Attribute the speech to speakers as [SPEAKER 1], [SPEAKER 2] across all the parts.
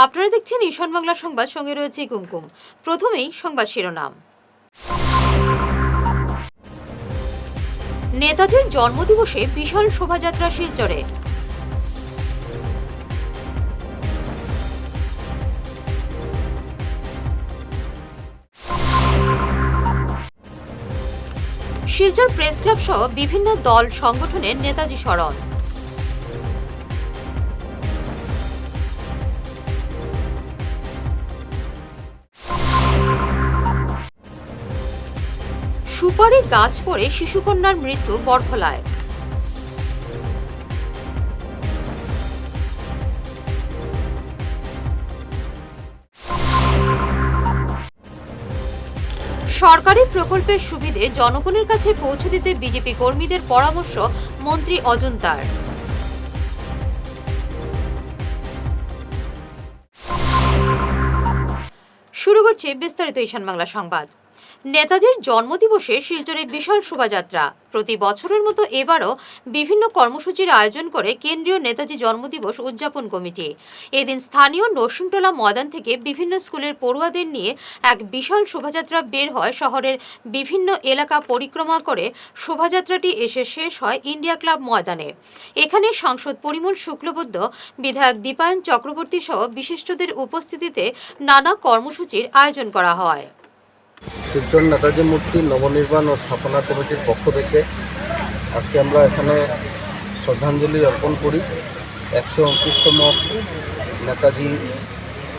[SPEAKER 1] আপনারা দেখছেন ঈশান বাংলা সংবাদ, সঙ্গে রয়েছে কুমকুম। প্রথমেই সংবাদ শিরোনাম। নেতাজির জন্মদিবসে বিশাল শোভাযাত্রা শিলচরে। শিলচর প্রেস ক্লাব সহ বিভিন্ন দল সংগঠনের নেতাজি স্মরণ। সুপারি গাছ পড়ে শিশুকন্যার মৃত্যু বরখলায়। সরকারি প্রকল্পের সুবিধে জনগণের কাছে পৌঁছে দিতে বিজেপি কর্মীদের পরামর্শ মন্ত্রী অজন্তার। শুরু করছে বিস্তারিত ঈশান বাংলা সংবাদ। নেতাজির জন্মদিবসে শিলচরে বিশাল শোভাযাত্রা। প্রতি বছরের মতো এবারও বিভিন্ন কর্মসূচির আয়োজন করে কেন্দ্রীয় নেতাজি জন্মদিবস উদযাপন কমিটি। এদিন স্থানীয় নরসিংটোলা ময়দান থেকে বিভিন্ন স্কুলের পড়ুয়াদের নিয়ে এক বিশাল শোভাযাত্রা বের হয়। শহরের বিভিন্ন এলাকা পরিক্রমা করে শোভাযাত্রাটি এসে শেষ হয় ইন্ডিয়া ক্লাব ময়দানে। এখানে সাংসদ পরিমল শুক্লবৈদ্য, বিধায়ক দীপায়ন চক্রবর্তী সহ বিশিষ্টদের উপস্থিতিতে নানা কর্মসূচির আয়োজন করা হয়।
[SPEAKER 2] শিলচর নেতাজি মূর্তি নবনির্মাণ ও স্থাপনা কমিটির পক্ষ থেকে আজকে আমরা এখানে শ্রদ্ধাঞ্জলি অর্পণ করি 129তম নেতাজি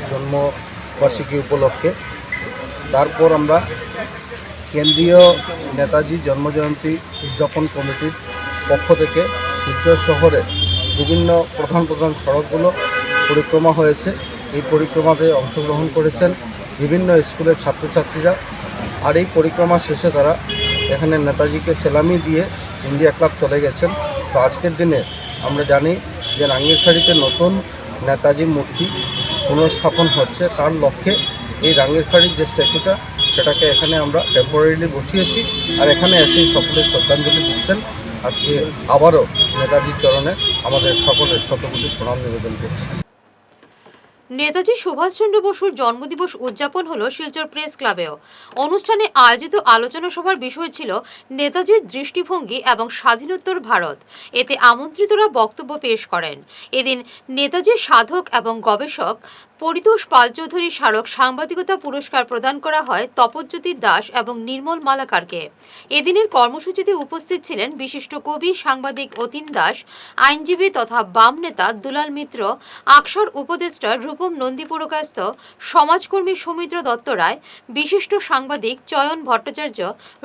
[SPEAKER 2] জন্মবার্ষিকী উপলক্ষে। তারপর আমরা কেন্দ্রীয় নেতাজি জন্মজয়ন্তী উদযাপন কমিটির পক্ষ থেকে শিলচর শহরে বিভিন্ন প্রধান প্রধান সড়কগুলো পরিক্রমা হয়েছে। এই পরিক্রমাতে অংশগ্রহণ করেছেন বিভিন্ন স্কুলের ছাত্রছাত্রীরা। আর এই পরিক্রমা শেষে তারা এখানে নেতাজিকে সেলামি দিয়ে ইন্ডিয়া ক্লাব চলে গেছেন। তো আজকের দিনে আমরা জানি যে রাঙ্গিরখাড়িতে নতুন নেতাজি মূর্তি পুনঃস্থাপন হচ্ছে। তার লক্ষ্যে এই রাঙ্গিরখাড়ির যে স্ট্যাচুটা সেটাকে এখানে আমরা টেম্পোরারিলি বসিয়েছি। আর এখানে এসেই সকলে শ্রদ্ধাঞ্জলি দিচ্ছেন। আজকে আবারও নেতাজির চরণে আমাদের সকলের শতকোটি প্রণাম নিবেদন করছি।
[SPEAKER 1] নেতাজি সুভাষচন্দ্র বসুর জন্মদিবস উদযাপন হলো শিলচর প্রেস ক্লাবেও। অনুষ্ঠানে আয়োজিত আলোচনা সভার বিষয় ছিল নেতাজির দৃষ্টিভঙ্গি এবং স্বাধীনোত্তর ভারত। এতে আমন্ত্রিতরা বক্তব্য পেশ করেন। এদিন নেতাজির সাধক এবং গবেষক পরিতোষ পাল চৌধুরী স্মারক সাংবাদিকতা পুরস্কার প্রদান করা হয় তপজ্যোতি দাস এবং নির্মল মালাকারকে। এদিনের কর্মসূচিতে উপস্থিত ছিলেন বিশিষ্ট কবি সাংবাদিক অতীন দাস, আইনজীবী তথা বাম নেতা দুলাল মিত্র, আকসার উপদেষ্টা রূপম নন্দীপুরকাস্ত, সমাজকর্মী সৌমিত্র দত্ত রায়, বিশিষ্ট সাংবাদিক চয়ন ভট্টাচার্য,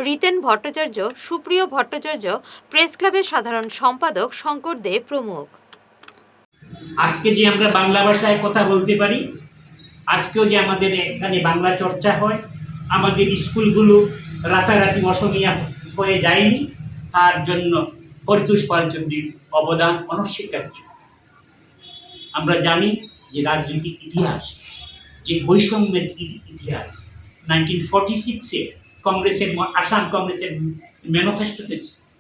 [SPEAKER 1] রিতেন ভট্টাচার্য, সুপ্রিয় ভট্টাচার্য, প্রেস ক্লাবের সাধারণ সম্পাদক শঙ্কর দে প্রমুখ।
[SPEAKER 3] আজকে যে আমরা বাংলা ভাষায় কথা বলতে পারি, আজকেও যে আমাদের এখানে বাংলা চর্চা হয়, আমাদের স্কুলগুলো রাতারাতি অসমীয়া হয়ে যায়নি, তার জন্য পরিতোষ পাল চৌধুরীর অবদান অনস্বীকার্য। আমরা জানি যে রাজনৈতিক ইতিহাস, যে বৈষম্যের ইতিহাস 1946-এ কংগ্রেসের আসাম কংগ্রেসের ম্যানিফেস্টোতে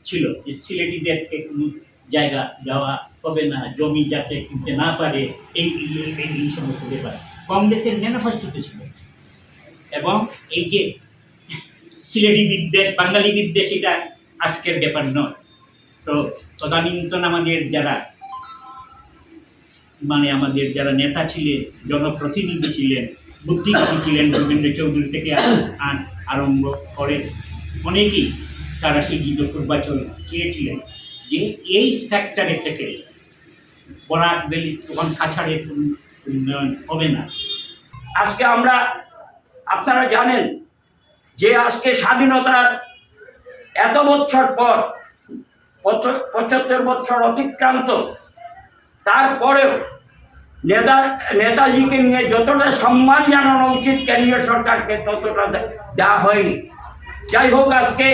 [SPEAKER 3] ছিল যে সিলেটিদেরকে কোনো জায়গা দেওয়া হবে না, জমি যাতে কিনতে না পারে, এই সমস্ত ব্যাপার কংগ্রেসের ম্যানিফেস্টোতে ছিল। এবং এই যে সিলেটি বিদ্বেষ, বাঙালি বিদ্বেষ, এটা আজকের ব্যাপার নয়। তো তদানীন্তন আমাদের যারা নেতা ছিলেন, জনপ্রতিনিধি ছিলেন, বুদ্ধিজীবী ছিলেন, রবীন্দ্র চৌধুরী থেকে আরম্ভ করে অনেকেই তারা সেই গীত পূর্বাচল চেয়েছিলেন যে এই স্ট্রাকচারে থেকে বরাক ভ্যালি তখন কাছাড়ের উন্নয়ন হবে না।
[SPEAKER 4] আজকে আপনারা জানেন যে আজকে স্বাধীনতার এত বছর পর 75 বছর অতিক্রান্ত, তারপরেও নেতাজিকে নিয়ে যতটা সম্মান জানানো উচিত কেন্দ্রীয় সরকারকে ততটা দেওয়া হয়নি। যাই হোক, আজকে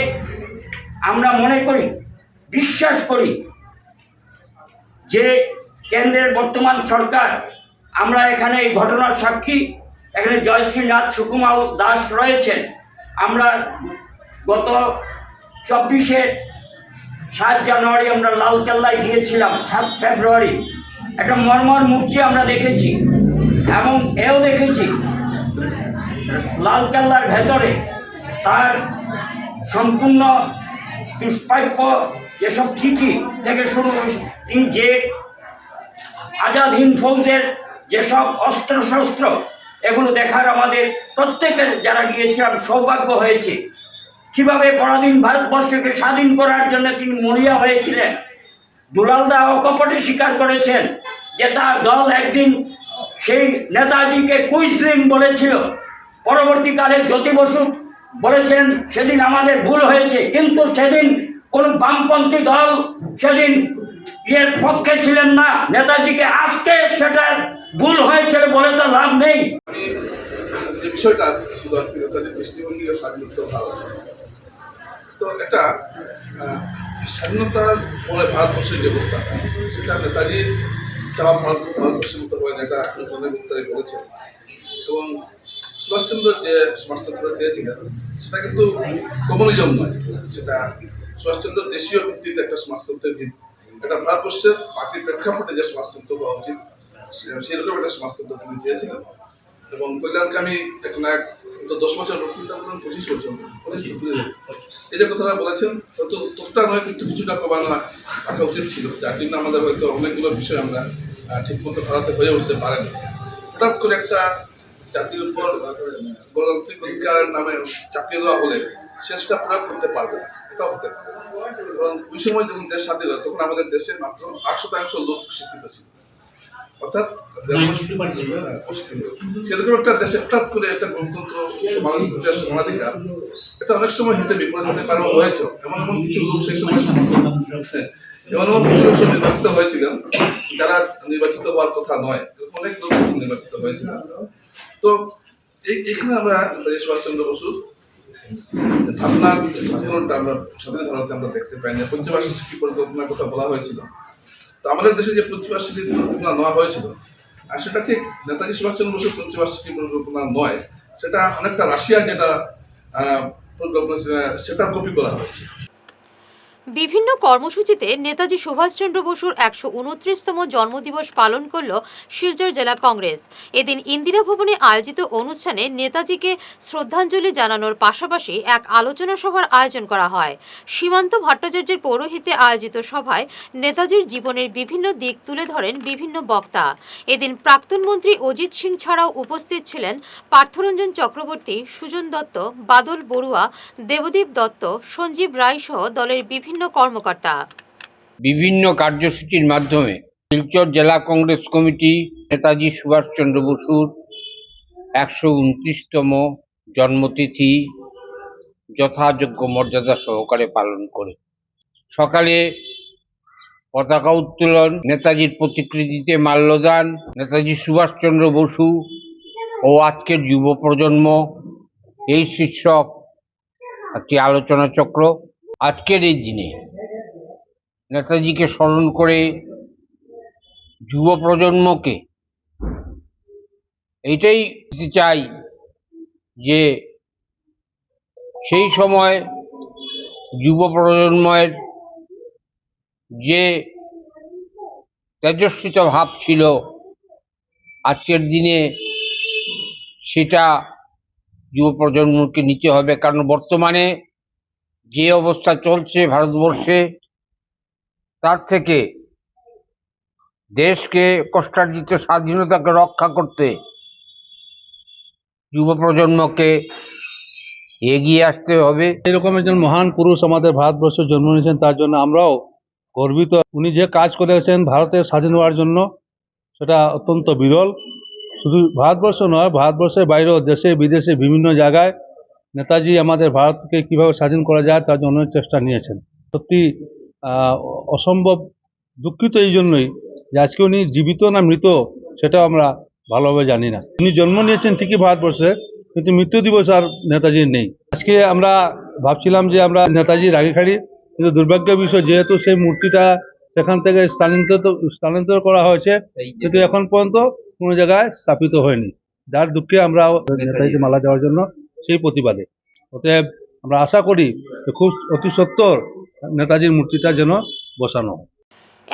[SPEAKER 4] আমরা মনে করি, বিশ্বাস করি যে কেন্দ্রের বর্তমান সরকার, আমরা এখানে এই ঘটনার সাক্ষী, এখানে জয়শ্রীনাথ সুকুমার দাস রয়েছেন। আমরা গত 7 জানুয়ারি আমরা লালকেল্লায় গিয়েছিলাম, 7 ফেব্রুয়ারি একটা মর্মর মূর্তি আমরা দেখেছি। এবং এও দেখেছি লালকেল্লার ভেতরে তার সম্পূর্ণ দুষ্প্রাপ্য যেসব ঠিকই থেকে শুরু করে তিনি যে আজাদ হিন্দ ফৌজের যেসব অস্ত্রশস্ত্র এগুলো দেখার আমাদের প্রত্যেকের যারা গিয়েছিলাম সৌভাগ্য হয়েছে। কীভাবে পরাধীন ভারতবর্ষকে স্বাধীন করার জন্য তিনি মরিয়া হয়েছিলেন। দুলালদা অকপটে স্বীকার করেছেন যে তার দল একদিন সেই নেতাজিকে কুইজলিং বলেছিল। পরবর্তীকালে জ্যোতি বসু বলেছেন সেদিন আমাদের ভুল হয়েছে, কিন্তু সেদিন কোনো বামপন্থী দল সেদিন এর পক্ষে ছিলেন না নেতাজিকে। আজকে সেটার ভুল হয়েছিল বলে তো লাভ নেই।
[SPEAKER 5] আমি যে বিষয়টা নেতাজির দৃষ্টিভঙ্গি ও স্বাধীনতা ভারত, তো একটা স্বাধীনতার পরে ভারতবর্ষের যে অবস্থা সেটা নেতাজি চাওয়া ভারতবর্ষের মতো হয় যেটা উত্তরে করেছে, এবং সুভাষচন্দ্র যে সমাজতন্ত্র চেয়েছিলেন সেটা কিন্তু কমিউনিজম নয়, সেটা সুভাষচন্দ্র দেশীয় ভিত্তিতে একটা সমাজতন্ত্রের ভিত্তি, এটা ভারতবর্ষের পার্টির প্রেক্ষাপটে যে সমাজতন্ত্র হওয়া উচিত সেরকম একটা সমাজতন্ত্র তিনি চেয়েছিলেন। এবং কল্যাণকামী এখন 10 বছর চিন্তা করলেন 25 বছর এই যে কথাটা বলেছেন ততটা নয়, কিন্তু কিছুটা কমানো রাখা উচিত ছিল, যার জন্য আমাদের হয়তো অনেকগুলো বিষয় আমরা ঠিকমতো ভারতে হয়ে উঠতে পারেন। হঠাৎ করে একটা জাতির উপর গণতান্ত্রিক অধিকারের নামে চাপিয়ে দেওয়া হলে শেষটা প্রয়োগ করতে পারবে না, এটাও হতে পারে। কারণ ওই সময় যখন দেশ স্বাধীন হয় তখন আমাদের দেশে মাত্র 8% লোক শিক্ষিত ছিল, অর্থাৎ সেরকম একটা দেশে হঠাৎ করে একটা গণতন্ত্র সমানাধিকার এটা অনেক সময় হিতে বিপরীত হতে পারে হয়েছে। এমন এমন কিছু লোক সেই সময় এমন এমন কিছু লোক নির্বাচিত হয়েছিলেন যারা নির্বাচিত হওয়ার কথা নয়, অনেক লোক নির্বাচিত হয়েছিলেন। তো এইখানে আমরা সুভাষচন্দ্র বসুর ভাবনার আন্দোলনটা আমরা স্বাধীন ভারতে আমরা দেখতে পাই না। পঞ্চবার্ষিকী পরিকল্পনার কথা বলা হয়েছিল, তো আমাদের দেশে যে পঞ্চবার্ষিকী পরিকল্পনা নেওয়া হয়েছিল আর সেটা ঠিক নেতাজি সুভাষচন্দ্র বসুর পঞ্চবার্ষিকী পরিকল্পনা নয়, সেটা অনেকটা রাশিয়ার যেটা পরিকল্পনা সেটা কপি করা হয়েছে।
[SPEAKER 1] বিভিন্ন কর্মসূচিতে নেতাজি সুভাষচন্দ্র বসুর 129তম জন্মদিবস পালন করল শিলচর জেলা কংগ্রেস। এদিন ইন্দিরা ভবনে আয়োজিত অনুষ্ঠানে নেতাজিকে শ্রদ্ধাঞ্জলি জানানোর পাশাপাশি এক আলোচনা সভার আয়োজন করা হয়। সীমান্ত ভট্টাচার্যের পৌরোহিত্যে আয়োজিত সভায় নেতাজির জীবনের বিভিন্ন দিক তুলে ধরেন বিভিন্ন বক্তা। এদিন প্রাক্তন মন্ত্রী অজিত সিং ছাড়াও উপস্থিত ছিলেন পার্থরঞ্জন চক্রবর্তী, সুজন দত্ত, বাদল বড়ুয়া, দেবদীপ দত্ত, সঞ্জীব রায় সহ দলের বিভিন্ন কর্মকর্তা।
[SPEAKER 6] বিভিন্ন কার্যসূচির মাধ্যমে শিলচর জেলা কংগ্রেস কমিটি নেতাজি সুভাষচন্দ্র বসুর 129তম জন্মতিথি যথাযোগ্য মর্যাদা সহকারে পালন করে সকালে পতাকা উত্তোলন, নেতাজির প্রতিকৃতিতে মাল্যদান, নেতাজি সুভাষচন্দ্র বসু ও আজকের যুব প্রজন্ম এই শীর্ষক একটি আলোচনা চক্র। আজকের এই দিনে নেতাজিকে স্মরণ করে যুব প্রজন্মকে এইটাই দিতে চাই যে সেই সময় যুব প্রজন্মের যে তেজস্বিতা ভাব ছিল আজকের দিনে সেটা যুব প্রজন্মকে নিতে হবে। কারণ বর্তমানে যে অবস্থা চলছে ভারতবর্ষে, তার থেকে দেশকে কষ্টার্জিত স্বাধীনতাকে রক্ষা করতে যুব প্রজন্মকে এগিয়ে আসতে হবে।
[SPEAKER 7] এরকম একজন মহান পুরুষ আমাদের ভারতবর্ষে জন্ম নিয়েছেন, তার জন্য আমরাও গর্বিত। উনি যে কাজ করেছেন ভারতের স্বাধীন হওয়ার জন্য সেটা অত্যন্ত বিরল। শুধু ভারতবর্ষ নয়, ভারতবর্ষের বাইরেও দেশে বিদেশে বিভিন্ন জায়গায় নেতাজি আমাদের ভারতকে কীভাবে স্বাধীন করা যায় তার জন্য চেষ্টা নিয়েছেন। সত্যি অসম্ভব দুঃখিত এই জন্যই যে আজকে উনি জীবিত না মৃত সেটাও আমরা ভালোভাবে জানি না। উনি জন্ম নিয়েছেন ঠিকই ভারতবর্ষে, কিন্তু মৃত্যু দিবস আর নেতাজির নেই। আজকে আমরা ভাবছিলাম যে আমরা নেতাজির রাগীখাড়ি, কিন্তু দুর্ভাগ্যের বিষয় যেহেতু সেই মূর্তিটা সেখান থেকে স্থানান্তর করা হয়েছে, কিন্তু এখন পর্যন্ত কোনো জায়গায় স্থাপিত হয়নি, যার দুঃখে আমরা নেতাজিকে মালা দেওয়ার জন্য সেই প্রতিবাদে। অতএব আমরা আশা করি খুব অতি সত্বর নেতাজির মূর্তিটা যেন বসানো হয়।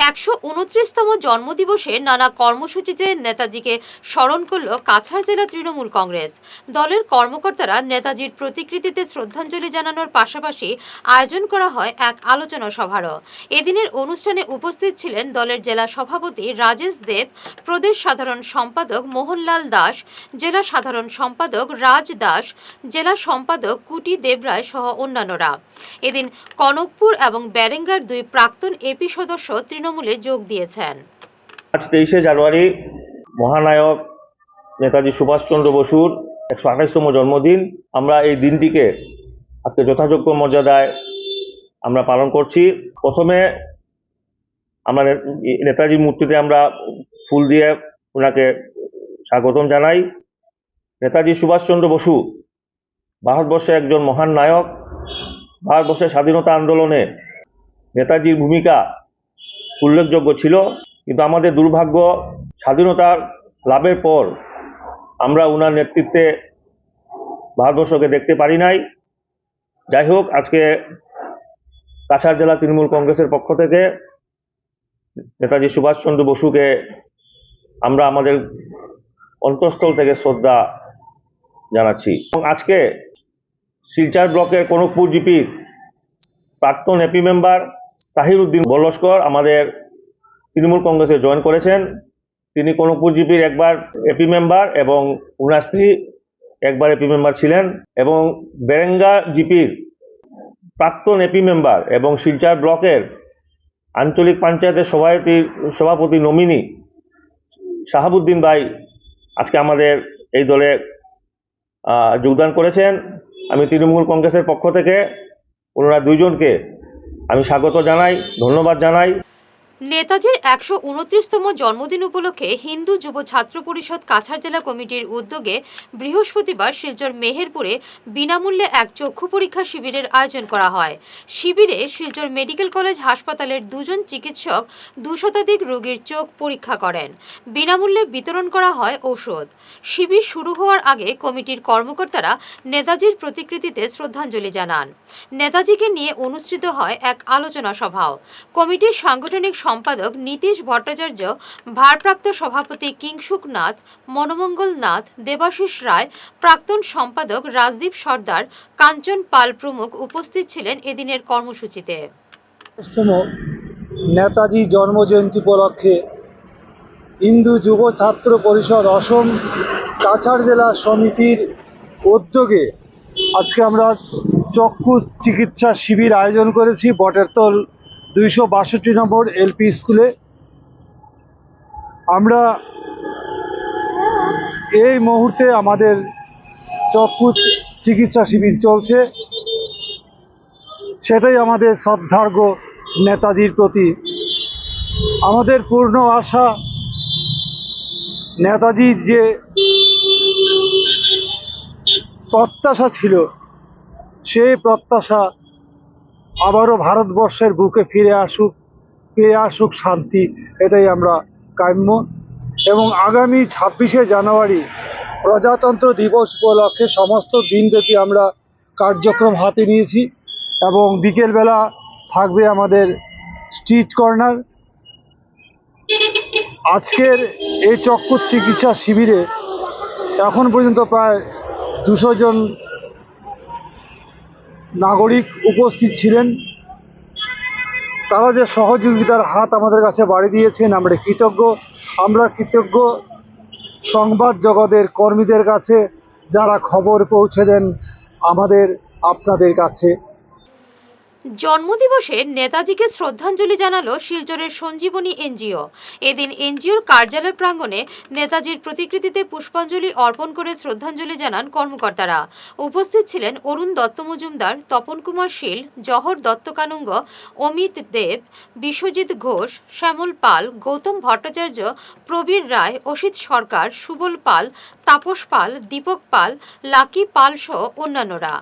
[SPEAKER 1] 129তম জন্মদিবসে নানা কর্মসূচিতে নেতাজিকে স্মরণ করল কাছাড় জেলা তৃণমূল কংগ্রেস। দলের কর্মকর্তারা নেতাজির প্রতিকৃতিতে শ্রদ্ধাঞ্জলি জানানোর পাশাপাশি আয়োজন করা হয় এক আলোচনা সভারও। এদিনের অনুষ্ঠানে উপস্থিত ছিলেন দলের জেলা সভাপতি রাজেশ দেব, প্রদেশ সাধারণ সম্পাদক মোহনলাল দাস, জেলা সাধারণ সম্পাদক রাজ দাস, জেলা সম্পাদক কুটি দেবরায় সহ অন্যান্যরা। এদিন কনকপুর এবং ব্যারেঙ্গার দুই প্রাক্তন এপি সদস্য তৃণমূলে যোগ দিয়েছেন।
[SPEAKER 8] আজ 23শে জানুয়ারি মহানায়ক নেতাজি সুভাষচন্দ্র বসুর 128তম জন্মদিন। আমরা এই দিনটিকে আজকে যথাযোগ্য মর্যাদায় আমরা পালন করছি। প্রথমে আমরা নেতাজি মূর্তিতে আমরা ফুল দিয়ে ওনাকে স্বাগতম জানাই। নেতাজি সুভাষচন্দ্র বসু ভারতবর্ষের একজন মহান নায়ক। ভারতবর্ষের স্বাধীনতা আন্দোলনে নেতাজির ভূমিকা উল্লেখযোগ্য ছিল, কিন্তু আমাদের দুর্ভাগ্য স্বাধীনতার লাভের পর আমরা ওনার নেতৃত্বে ভারতবর্ষকে দেখতে পারি নাই। যাই হোক, আজকে কাছাড় জেলা তৃণমূল কংগ্রেসের পক্ষ থেকে নেতাজি সুভাষচন্দ্র বসুকে আমরা আমাদের অন্তঃস্থল থেকে শ্রদ্ধা জানাচ্ছি। এবং আজকে শিলচর ব্লকের কনকপুর জিপির প্রাক্তন এপি মেম্বার তাহির উদ্দিন বলস্কর আমাদের তৃণমূল কংগ্রেসে জয়েন করেছেন। তিনি কনকপুর জিপির একবার এপি মেম্বার এবং ওনার স্ত্রী একবার এপি মেম্বার ছিলেন, এবং বেরেঙ্গা জিপির প্রাক্তন এপি মেম্বার এবং শিলচর ব্লকের আঞ্চলিক পঞ্চায়েতের সভাপতি নমিনি শাহাবুদ্দিন ভাই আজকে আমাদের এই দলে যোগদান করেছেন। আমি তৃণমূল কংগ্রেসের পক্ষ থেকে ওনারা দুইজনকে আমি স্বাগত জানাই, ধন্যবাদ জানাই।
[SPEAKER 1] নেতাজির 129তম জন্মদিন উপলক্ষে হিন্দু যুব ছাত্র পরিষদ কাছাড় জেলা কমিটির উদ্যোগে বৃহস্পতিবার শিলচর মেহেরপুরে বিনামূল্যে এক চক্ষু পরীক্ষা শিবিরের আয়োজন করা হয়। শিবিরে শিলচর মেডিকেল কলেজ হাসপাতালের দুজন চিকিৎসক 200 শতাধিক রোগীর চোখ পরীক্ষা করেন। বিনামূল্যে বিতরণ করা হয় ঔষধ। শিবির শুরু হওয়ার আগে কমিটির কর্মকর্তারা নেতাজির প্রতিকৃতিতে শ্রদ্ধাঞ্জলি জানান। নেতাজিকে নিয়ে অনুষ্ঠিত হয় এক আলোচনা সভাও। কমিটির সাংগঠনিক সম্পাদক নীতিশ ভট্টাচার্য, ভারপ্রাপ্ত সভাপতি কিংসুক নাথ, মনোমঙ্গল নাথ, দেবাশিস রায়, প্রাক্তন সম্পাদক রাজদীপ সর্দার, কাঞ্চন পাল প্রমুখ উপস্থিত ছিলেন এদিনের কর্মসূচিতে।
[SPEAKER 9] নেতাজি জন্মজয়ন্তী উপলক্ষে হিন্দু যুব ছাত্র পরিষদ অসম কাছাড় জেলা সমিতির উদ্যোগে আজকে আমরা চক্ষু চিকিৎসা শিবির আয়োজন করেছি বটেরতল 262 নম্বর এলপি স্কুলে। আমরা এই মুহূর্তে আমাদের চক্ষু চিকিৎসা শিবির চলছে, সেটাই আমাদের শ্রদ্ধার্ঘ নেতাজির প্রতি আমাদের পূর্ণ আশা। নেতাজির যে প্রত্যাশা ছিল, সেই প্রত্যাশা আবারও ভারতবর্ষের বুকে ফিরে আসুক শান্তি, এটাই আমরা কাম্য। এবং আগামী 26শে জানুয়ারি প্রজাতন্ত্র দিবস উপলক্ষে সমস্ত দিনব্যাপী আমরা কার্যক্রম হাতে নিয়েছি, এবং বিকেলবেলা থাকবে আমাদের স্ট্রিট কর্নার। আজকের এই চক্ষু চিকিৎসা শিবিরে এখন পর্যন্ত প্রায় 200 জন নাগরিক উপস্থিত ছিলেন। তারা যে সহযোগিতার হাত আমাদের কাছে বাড়িয়ে দিয়েছেন, আমরা কৃতজ্ঞ সংবাদ জগতের কর্মীদের কাছে, যারা খবর পৌঁছে দেন আপনাদের কাছে।
[SPEAKER 1] জন্মদিবসে নেতাজিকে শ্রদ্ধাঞ্জলি জানালো শিলচরের সঞ্জীবনী এনজিও। এদিন এনজিওর কার্যালয় প্রাঙ্গণে নেতাজির প্রতিকৃতিতে পুষ্পাঞ্জলি অর্পণ করে শ্রদ্ধাঞ্জলি জানান কর্মকর্তারা। উপস্থিত ছিলেন অরুণ দত্ত মজুমদার, তপন কুমার শীল, জহর দত্ত কানুঙ্গ, অমিত দেব, বিশ্বজিৎ ঘোষ, শ্যামল পাল, গৌতম ভট্টাচার্য, প্রবীর রায়, অসিত সরকার, সুবল পাল, তাপস পাল, দীপক পাল, লাকি পাল সহ অন্যান্যরা।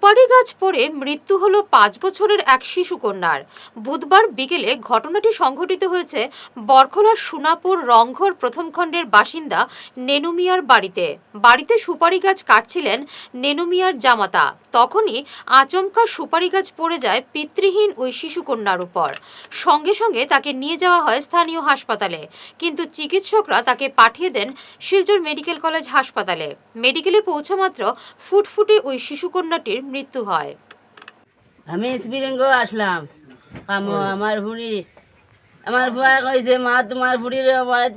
[SPEAKER 1] সুপারি গাছ পড়ে মৃত্যু হলো 5 বছরের এক শিশু কন্যার। বুধবার বিকেলে ঘটনাটি সংঘটিত হয়েছে বরখলার সোনাপুর রংঘর প্রথম খণ্ডের বাসিন্দা নেনু মিয়ার বাড়িতে সুপারি গাছ কাটছিলেন নেনু মিয়ার জামাতা। তখনই আচমকা সুপারি গাছ পড়ে যায় পিতৃহীন ওই শিশু কন্যার উপর। সঙ্গে সঙ্গে তাকে নিয়ে যাওয়া হয় স্থানীয় হাসপাতালে, কিন্তু চিকিৎসকরা তাকে পাঠিয়ে দেন শিলচর মেডিকেল কলেজ হাসপাতালে। মেডিকেলে পৌঁছা মাত্র ফুটফুটে ওই শিশু কন্যাটির মৃত্যু হয়।
[SPEAKER 10] আমি স্পিরিঙ্গ আসলাম, আমার বুয়া কইছে মা তোমার বুড়ির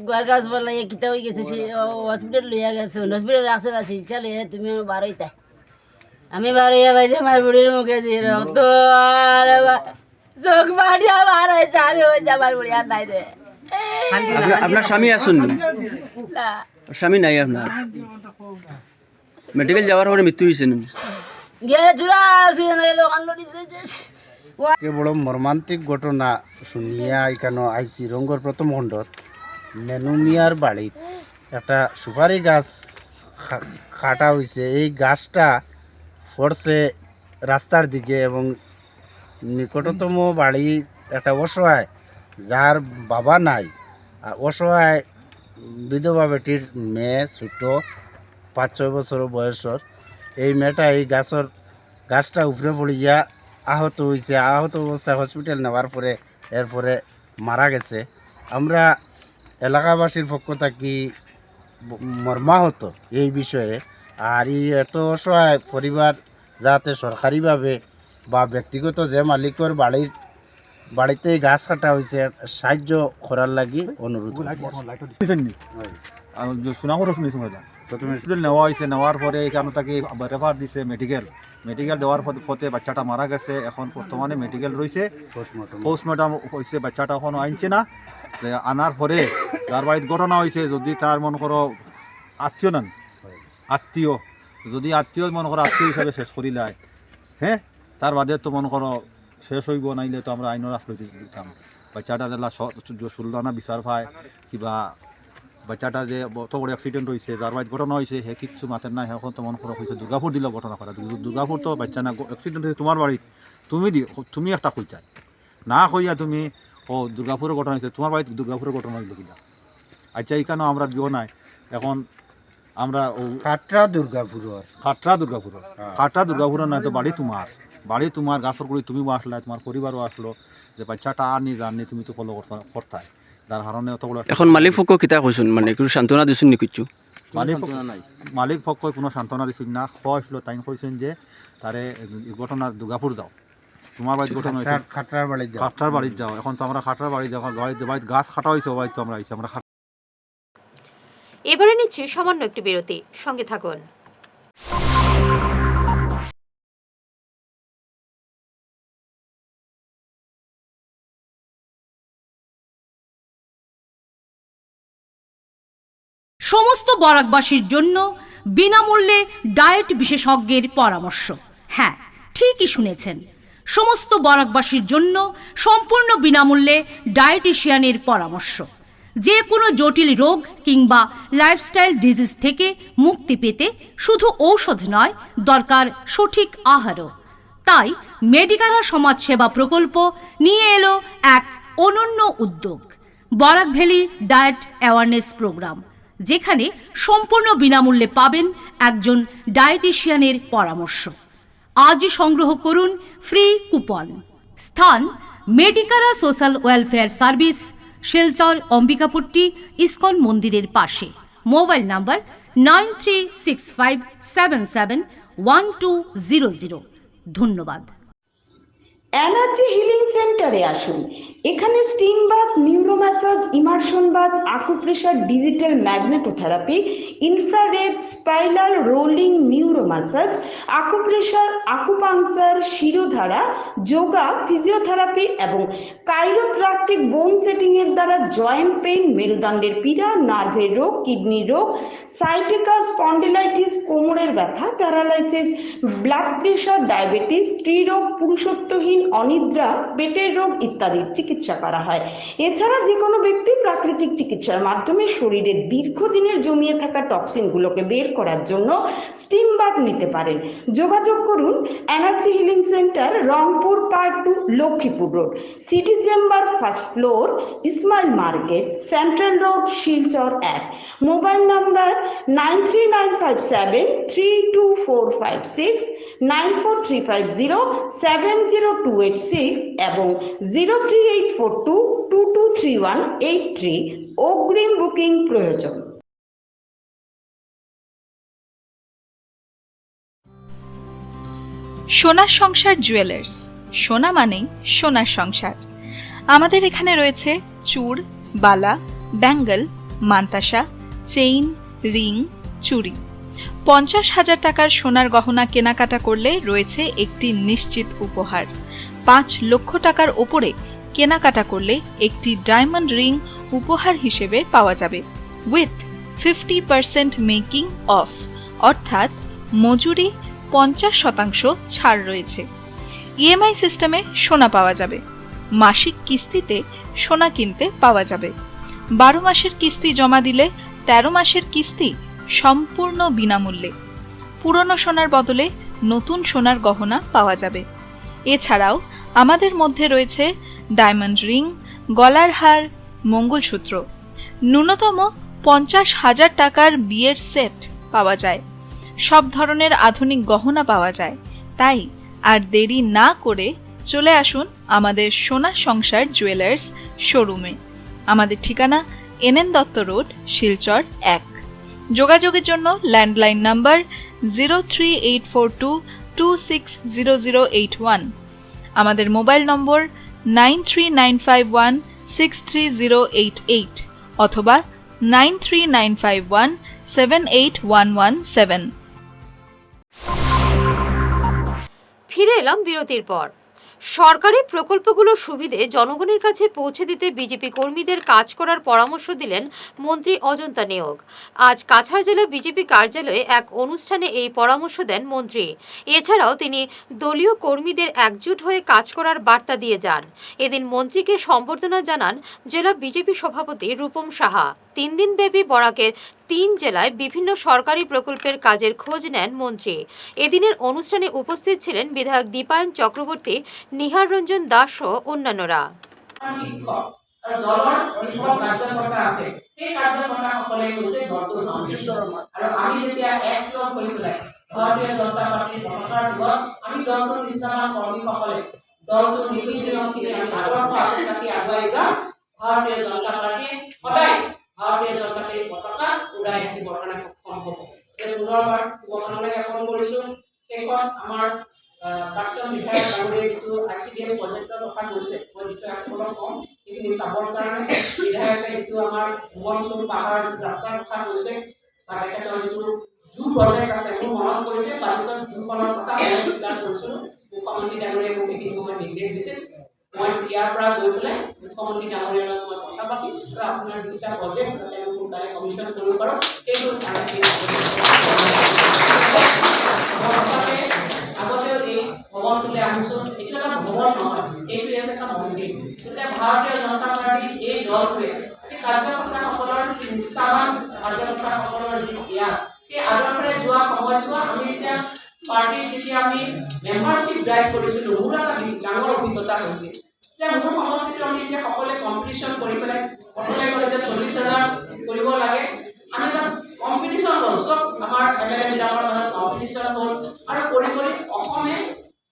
[SPEAKER 10] গোয়ার গাছ বলে কিতা হয়ে গেছে, হসপিটাল লইয়া গেছে, হসপিটাল রাখছে না চলে তুমি বারোইতা। আমি বারোইয়া পাইছি আমার বুড়ির মুখে দিয়ে রক্ত আর চোখ মারিয়া বার হয়েছে। আমি হয়েছে আমার বুড়ি আর নাই রে।
[SPEAKER 11] আপনার স্বামী আসুন? স্বামী নাই আপনার? মেডিকেল যাওয়ার পরে মৃত্যু হয়েছে?
[SPEAKER 2] বড় মর্মান্তিক ঘটনা শুনিয়া এখানে আইসি রঙ্গর প্রথম খণ্ডত নেনু মিয়ার বাড়িত একটা সুপারি গাছ কাটা হয়েছে। এই গাছটা পড়ছে রাস্তার দিকে এবং নিকটতম বাড়ি একটা অসহায়, যার বাবা নাই, আর অসহায় বিধবা বেটির মেয়ে, ছোট 5-6 বছর বয়সর। এই মেয়েটা এই গাছটা উপরে পড়িয়া আহত হয়েছে। আহত অবস্থায় হসপিটাল নেওয়ার পরে এরপরে মারা গেছে। আমরা এলাকাবাসীর পক্ষ থাকি মর্মাহত এই বিষয়ে। আর এই এত অসহায় পরিবার যাতে সরকারিভাবে বা ব্যক্তিগত যে মালিকের বাড়িতে গাছ কাটা হয়েছে সাহায্য করার লাগি অনুরোধ।
[SPEAKER 7] প্রথমে হসপিটাল নেওয়া হয়েছে, নেওয়ার পরে এখানে তাকে রেফার দিছে মেডিকেল দেওয়ার পথে বাচ্চাটা মারা গেছে। এখন বর্তমানে মেডিকেল রয়েছে, পোস্টমর্টম হয়েছে, বাচ্চাটা এখনও আনছে না। আনার পরে যার বাড়িতে ঘটনা হয়েছে, যদি তার মনে করো আত্মীয় যদি আত্মীয় মনে করো আত্মীয় হিসাবে শেষ করিলায়, হ্যাঁ, তার বাদে তো মনে করো শেষ হইব, নাইলে তো আমরা আইনের আশ্রয় দিতাম। বাচ্চাটা যেলা সুলদানা বিচার পায় কিবা বাচ্চাটা যে অত বড় অ্যাক্সিডেন্ট হয়েছে, যার বাড়িতে ঘটনা হয়েছে, হে কিছু মাতের নাই। এখন তো মনে করো হয়েছে দুর্গাপুর দিল ঘটনা করা। দুর্গাপুর তো বাচ্চা না, অ্যাক্সিডেন্ট হয়েছে তোমার বাড়িতে, তুমি একটা কইতা না কইয়া তুমি দুর্গাপুরের ঘটনা হয়েছে, তোমার বাড়িতে দুর্গাপুরের ঘটনা হইল কিনা। আচ্ছা, এইখানেও আমরা দিও নাই। এখন আমরা খাটরা দুর্গাপুরের নয় তো বাড়ি তোমার গাছর করে তুমি আসলে, তোমার পরিবারও আসলো, যে বাচ্চাটা আর নি জাননি, তুমি তো ফলো করতাই। যার কারণে অত বড়
[SPEAKER 11] এখন মালিক পক্ষ কিতা কইছেন, মানে কিছু সান্ত্বনা দিছেন নি? কিছু
[SPEAKER 7] মালিক পক্ষ কোনো সান্ত্বনা দিছেন না। আসল তাই কইছেন যে তারে ঘটনা দুর্গাপুর যাও, তোমার বাড়িতে ঘটনা হয়েছে খাটরার বাড়িতে যাও। এখন তো আমরা খাটরার বাড়ি যাও, বাড়িতে গাছ কাটা হয়েছে, বাড়িতে তো আমরা আইছি। আমরা
[SPEAKER 1] এবারে নিচ্ছি সামান্য একটি বিরতি, সঙ্গে থাকুন।
[SPEAKER 12] সমস্ত বরাকবাসীর জন্য বিনামূল্যে ডায়েট বিশেষজ্ঞের পরামর্শ। হ্যাঁ, ঠিকই শুনেছেন, সমস্ত বরাকবাসীর জন্য সম্পূর্ণ বিনামূল্যে ডায়েটিশিয়ানের পরামর্শ। যে কোনো জটিল রোগ কিংবা লাইফস্টাইল ডিজিজ থেকে মুক্তি পেতে শুধু ঔষধ নয়, দরকার সঠিক আহারও। তাই মেডিকারা সমাজসেবা প্রকল্প নিয়ে এলো এক অনন্য উদ্যোগ, Barak valley diet awareness programme, যেখানে সম্পূর্ণ বিনামূল্যে পাবেন একজন ডায়েটিশিয়ানের পরামর্শ। আজ সংগ্রহ করুন ফ্রি কুপন। স্থান মেডিকারা social welfare service, Silchar Ambikapatti ISKCON মন্দিরের পাশে। Mobile number 9365771200। ধন্যবাদ।
[SPEAKER 13] এনার্জি হিলিং সেন্টারে আসুন। এখানে steam bath, neuro massage, immersion bath, acupressure, digital magnetotherapy, infrared, spiral rolling, neuro massage, acupressure, acupuncture, shirodhara, yoga, physiotherapy এবং কাইরোপ্র্যাকটিক বোন সেটিং এর দ্বারা জয়েন্ট পেইন, মেরুদণ্ডের পীড়া, নার্ভের রোগ, কিডনি রোগ, সাইটিকা, স্পন্ডিলাইটিস, কোমরের ব্যথা, প্যারালাইসিস, ব্লাড প্রেশার, ডায়াবেটিস, স্ত্রীরোগ, পুরুষত্বহীন অনিদ্রা, পেটের রোগ ইত্যাদির চিকিৎসা করা হয়। এছাড়া যে কোনো ব্যক্তি প্রাকৃতিক চিকিৎসার মাধ্যমে শরীরের দীর্ঘদিনের জমিয়ে থাকা টক্সিনগুলোকে বের করার জন্য স্টিম বাথ নিতে পারেন। যোগাযোগ করুন energy healing centre, Rangpur part 2, Lakshmipur road, city chamber, first floor, Ismail market, central road, Silchar 1। Mobile number 9395732456, 9435070286 এবং 03842223183। অগ্রিম বুকিং প্রয়োজন।
[SPEAKER 14] সোনার সংসার জুয়েলার্স, সোনা মানেই সোনার সংসার। আমাদের এখানে রয়েছে চূড়, বালা, ব্যাঙ্গল, মান্তাসা, চেইন, রিং, চুড়ি। 50,000 টাকার সোনার গহনা কেনাকাটা করলে রয়েছে একটি নিশ্চিত উপহার। 5 লক্ষ টাকার ওপরে কেনাকাটা করলে একটি ডায়মন্ড রিং উপহার হিসেবে পাওয়া যাবে, উইথ 50% মেকিং অফ, অর্থাৎ মজুরি 50% ছাড় রয়েছে। ইএমআই সিস্টেমে সোনা পাওয়া যাবে। মাসিক কিস্তিতে সোনা কিনতে পাওয়া যাবে। 12 মাসের কিস্তি জমা দিলে 13 মাসের কিস্তি সম্পূর্ণ বিনামূল্যে। পুরনো সোনার বদলে নতুন সোনার গহনা পাওয়া যাবে। এছাড়াও আমাদের মধ্যে রয়েছে ডায়মন্ড রিং, গলার হার, মঙ্গলসূত্র। ন্যূনতম 50,000 টাকার বিয়ের সেট পাওয়া যায়। সব ধরনের আধুনিক গহনা পাওয়া যায়। তাই আর দেরি না করে চলে আসুন আমাদের সোনা সংসার জুয়েলার্স শোরুমে। আমাদের ঠিকানা NN দত্ত রোড, শিলচর 1। যোগাযোগের জন্য ল্যান্ডলাইন নাম্বার 03842260081, আমাদের মোবাইল নম্বর 9395163088 অথবা 9395178117।
[SPEAKER 1] ফিরে এলাম বিরতির পর। সরকারি প্রকল্পগুলোর সুবিধে জনগণের কাছে পৌঁছে দিতে বিজেপি কর্মীদের কাজ করার পরামর্শ দিলেন মন্ত্রী অজন্তা নেওগ। আজ কাছাড় জেলা বিজেপি কার্যালয়ে এক অনুষ্ঠানে এই পরামর্শ দেন মন্ত্রী। এছাড়াও তিনি দলীয় কর্মীদের একজোট হয়ে কাজ করার বার্তা দিয়ে যান। এদিন মন্ত্রীকে সম্বর্ধনা জানান জেলা বিজেপি সভাপতি রূপম সাহা। 3 দিনব্যাপী বরাকের 3 জেলায় বিভিন্ন সরকারি প্রকল্পের কাজের খোঁজ নেন মন্ত্রী। এদিনের অনুষ্ঠানে উপস্থিত ছিলেন বিধায়ক দীপায়ন চক্রবর্তী, নিহার রঞ্জন দাস ও অন্যান্যরা।
[SPEAKER 15] ভাৰতীয় জনতা পাৰ্টীৰ পতাকা উৰাই ৰাখিবৰ কাৰণে সক্ষম হ'ব। এই পুনৰবাৰ শুভকামনা জ্ঞাপন কৰিছোঁ। শেষত আমাৰ প্ৰাক্তন বিধায়ক ডাঙৰীয়াই যিটো ICDS প্ৰজেক্টৰ কথা কৈছে, মই বিষয়াসকলক কম সেইখিনি চাবৰ কাৰণে বিধায়কে যিটো আমাৰ ভুৱনচুৰ পাহাৰ ৰাস্তাৰ কথা কৈছে বা তেখেতৰ যিটো জু প্ৰজেক্ট আছে মোৰ মনত পৰিছে, বাজেটত জুখনৰ কথা মই স্বীকাৰ কৰিছিলোঁ। মুখ্যমন্ত্ৰী ডাঙৰীয়াই মোক সেইখিনি সময় নিৰ্দেশ দিছিল। মই ইয়াৰ পৰা গৈ পেলাই মুখ্যমন্ত্ৰী ডাঙৰীয়াৰ লগত মই কথা পাতি আপোনাৰ দুটা প্ৰজেক্ট সোনকালে কমিশ্যন কৰিব পাৰোঁ সেইটো আগতে এই ভৱনটোলৈ আহিছোঁ। এইটো এটা ভৱন নহয়, এইটো এটা মন্দিৰ। গতিকে ভাৰতীয় জনতা পাৰ্টীৰ এই দলটোৱে সেই কাৰ্যকৰ্তাসকলৰ নিষ্ঠাবান কাৰ্যকৰ্তাসকলৰ যি জ্ঞান, সেই আদৰ্শৰে যোৱা সময়ছোৱা আমি এতিয়া পাৰ্টিৰ যেতিয়া আমি মেম্বাৰশ্বিপ ড্ৰাইভ কৰিছিলোঁ, মোৰ এটা ডাঙৰ অভিজ্ঞতা হৈছিল যে মোৰ সমষ্টিত আমি এতিয়া সকলোৱে কম্পিটিশ্যন কৰি পেলাই প্ৰথমে ক'লে যে 40,000 কৰিব লাগে। আমি এটা কম্পিটিশ্যন হ'ল, চব আমাৰ MLA বিলাকৰ মাজত কম্পিটিশ্যন হ'ল আৰু কৰি কৰি অসমে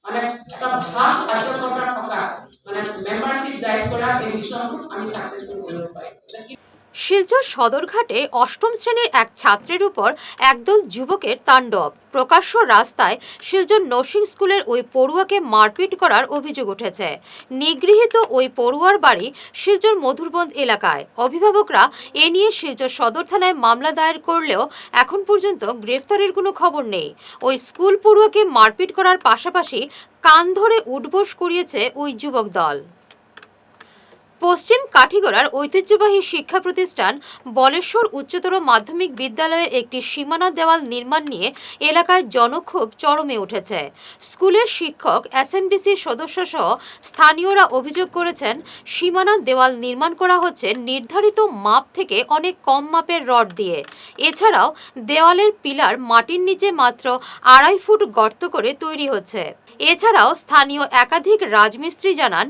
[SPEAKER 15] মানে এটা ভাল কাৰ্যকৰ্তা থকা মানে মেম্বাৰশ্বিপ ড্ৰাইভ কৰা এই মিছনটো আমি সাকসেসফুল কৰিব পাৰিম।
[SPEAKER 1] শিলচর সদরঘাটে 8ম শ্রেণীর এক ছাত্রের উপর একদল যুবকের তাণ্ডব। প্রকাশ্য রাস্তায় শিলচর নর্সিং স্কুলের ওই পড়ুয়াকে মারপিট করার অভিযোগ উঠেছে। নিগৃহীত ওই পড়ুয়ার বাড়ি শিলচর মধুরবন্দ এলাকায়। অভিভাবকরা এ নিয়ে শিলচর সদর থানায় মামলা দায়ের করলেও এখন পর্যন্ত গ্রেফতারের কোনো খবর নেই। ওই স্কুল পড়ুয়াকে মারপিট করার পাশাপাশি কান ধরে উঠবোস করিয়েছে ওই যুবক দল। পশ্চিম কাঠিগড়ার ঐতিহ্যবাহী শিক্ষা প্রতিষ্ঠান বলেশ্বর উচ্চতর মাধ্যমিক বিদ্যালয়ের একটি সীমানা দেওয়াল নির্মাণ নিয়ে এলাকায় জনক্ষোভ চরমে উঠেছে। স্কুলের শিক্ষক, এসএমডিসির সদস্য সহ স্থানীয়রা অভিযোগ করেছেন, সীমানা দেওয়াল নির্মাণ করা হচ্ছে নির্ধারিত মাপ থেকে অনেক কম মাপের রড দিয়ে। এছাড়াও দেওয়ালের পিলার মাটির নিচে মাত্র 2.5 ফুট গর্ত করে তৈরি হচ্ছে। এছাড়াও স্থানীয় একাধিক রাজমিস্ত্রি জানান,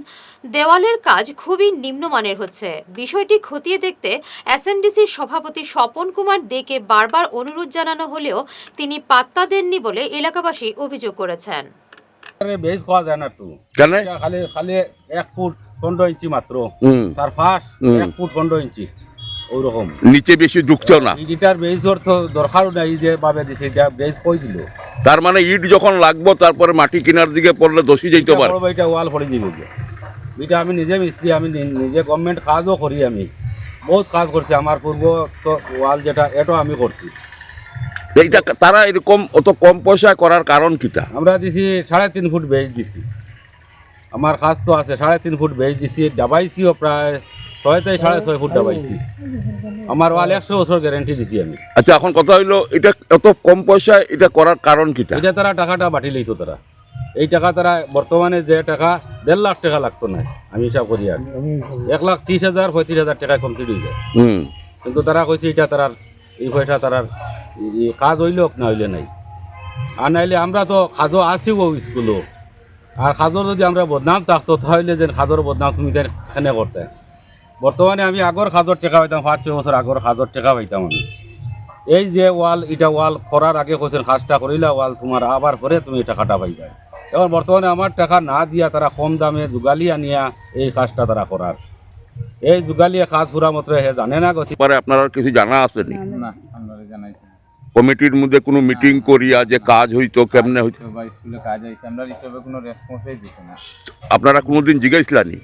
[SPEAKER 1] দেওয়ালের কাজ খুবই নিম্নমানের হচ্ছে। বিষয়টি খতিয়ে দেখতে এসএমডিসির সভাপতি স্বপন কুমার দেকে বারবার অনুরোধ জানানো হলেও তিনি পাত্তা দেননি বলে এলাকাবাসী অভিযোগ করেছেন।
[SPEAKER 2] বেশ খাওয়া যায় না তো, খালি খালি 1 ফুট 15 ইঞ্চি মাত্র, তার ফাঁস 1 ফুট 15 ইঞ্চি, ওইরকম
[SPEAKER 16] নিচে বেশি ঢুকছেও না।
[SPEAKER 2] ইটার বেজর তো দরকারও নাই, যে ভাবে দিছে এটা বেজ কই দিল।
[SPEAKER 16] তার মানে ইট যখন লাগবো তারপরে মাটি কিনার দিকে পড়লে দোষী যাইতে পারে।
[SPEAKER 2] এটা ওয়াল পড়ে যাবে। এটা আমি নিজে মিস্ত্রি, আমি নিজে গভর্নমেন্ট কাজও করি, আমি বহুত কাজ করছি। আমার পূর্ব তো ওয়াল যেটা এটাও আমি করছি।
[SPEAKER 16] এইটা তারা এরকম অত কম পয়সায় করার কারণ কিটা?
[SPEAKER 2] আমরা দিছি 3.5 ফুট বেজ দিছি, আমার কাজ তো আছে 3.5 ফুট বেজ দিছি, ডাবাইছিও প্রায় 6 থেকে 6.5 ফুট ডাবাইছি। আমার ওয়াল 100 বছর গ্যারান্টি দিছি আমি।
[SPEAKER 16] আচ্ছা, এখন কথা হইলো এটা এত কম পয়সায় এটা করার কারণ কিটা?
[SPEAKER 2] এটা তারা টাকাটা বাটি লইতো, তারা এই টাকা তারা বর্তমানে যে টাকা 1.5 লাখ টাকা লাগতো না, আমি হিসাব করি আর 1,30,000 35,000 টাকায় কমপ্লিট হয়ে যায়। কিন্তু তারা কইছে এটা তারা এই পয়সা তারা কাজ হইল না হইলে নাই। আর নাইলে আমরা তো খাজো আসিও স্কুলও, আর খাজোর যদি আমরা বদনাম থাকতো তাহলে যে খাজোর বদনাম তুমি এখানে করতে। বর্তমানে আমি আগর খাজোর টাকা পাইতাম, 5-6 বছর আগর খাজোর টাকা পাইতাম আমি। এই যে ওয়াল, এটা ওয়াল করার আগে কোথাও কাজটা করিলা, ওয়াল তোমার আবার পরে তুমি টাকাটা পাই যায়। এখন বর্তমানে আমার টাকা না দিয়া তারা কম দামে যুগালি আনিয়া এই কাজটা তারা করার, এই যুগালিয়া কাজ পুরা মাত্র হে জানে না গতি
[SPEAKER 16] পরে আপনারা কিছু জানা আসেনি?
[SPEAKER 17] না, আমরা জানাইছি
[SPEAKER 16] কমিটির মধ্যে কোনো মিটিং করিয়া যে কাজ হইতো কেমনে হইতো
[SPEAKER 17] বা স্কুলে কাজ হইছে, আমরা হিসাবে কোনো রেসপন্সই দিছে না।
[SPEAKER 16] আপনারা কোনোদিন জিজ্ঞাসলানি?